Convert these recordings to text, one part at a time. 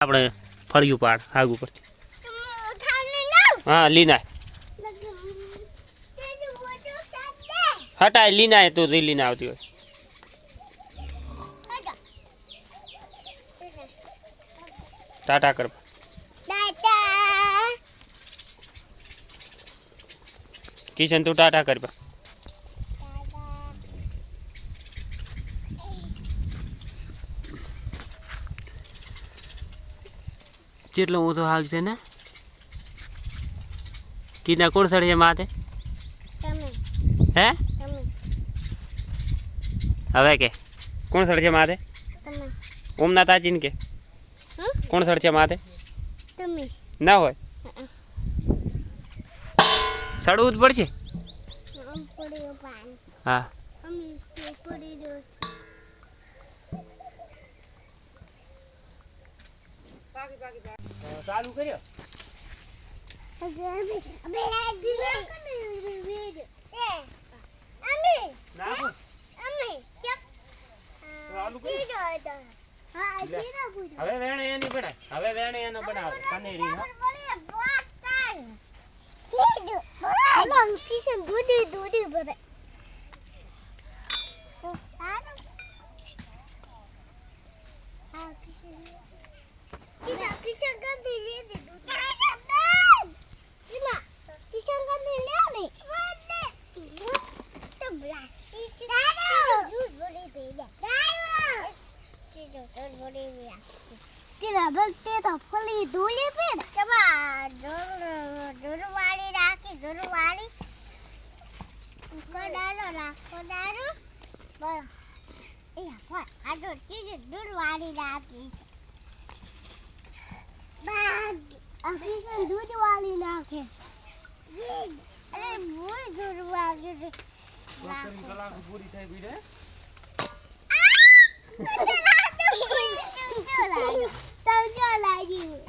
આપણે ફળિયું પાડ આગ ઉપર હા લીના હટાય લીના તું લીના આવતી હોય ટાટા કર કિશન તું ટાટા કર કેટલો ઊંચો હાગ છે ને કીના કોણ સડે છે માથે હે હવે કે કોણ સડ છે માથે ઓમના તાચીન કે કોણ સડ છે માથે ના હોય સડવું જ પડશે હા ચાલુ કર્યો હવે વેણે એની બનાય હવે વેણે એનો બનાવે પનેરી કિશન દૂધી દૂધી બને કિશન ગંદી લે દે કિશન ગંદી લે ને તો પ્લાસ્ટિક દૂધ બોલી પી દે દૂધ બોલી પી તેરા બલતે તો ફલી દૂલી પી તમા દૂરવાળી રાખી દૂરવાળી કોડાલો રાખો દારો બસ એ આ તો ચીજ દૂરવાળી રાખી બાગ કિશન દૂધ વાળી નાખે અરે મોય દૂધ વાળી છે કલાક પૂરી થઈ ગઈ રે તો જો લાગ્યું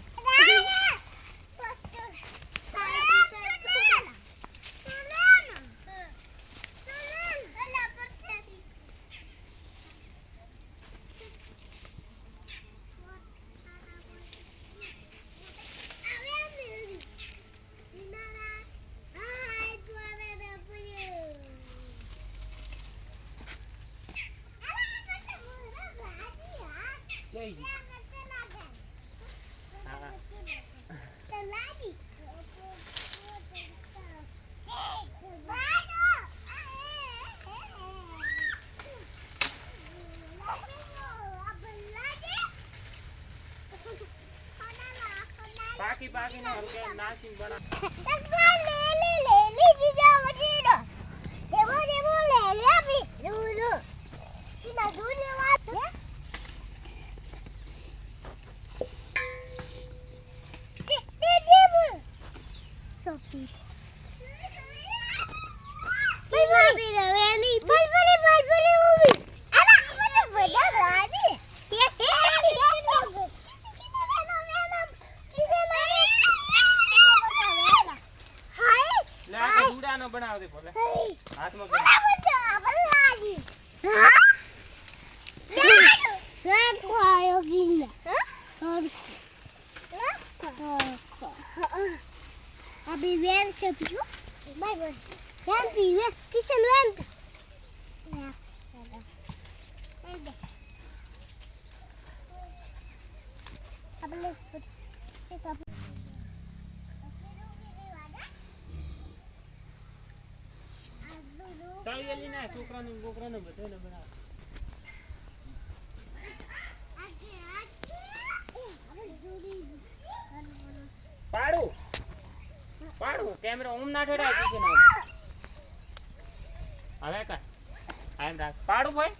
બાકી બાકી ને હલકે નાસીન બના લે જીજા વટીડો દેવો લે આપી રૂ તીના દૂને વાત હે દે દેવો સોફી ભાઈ રવેની ભાઈ ઉભી આલા મને બધા રાજી નો બનાવ દે ભલે હાથમાં આયો ગીલા અભી વેન સે પીઓ બાય બાય વેન પીવે કિશન વેન અબલે તાળી ના છોકરાને ગોકરાને બધાને બનાવ પાડું પાડું કેમેરા ઓમ ના ઠેડાય દીધે ના હવે કર આમ રાખ પાડું ભાઈ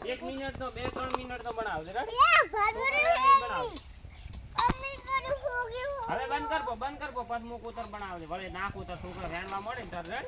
એક મિનિટ તો 2-3 મિનિટ તો બનાવજે હવે બંધ કરવો પદ મૂક ઉતર બનાવજે વળે નાખ ઉતર છોકરા વેણમાં મળે ને તાર રેડ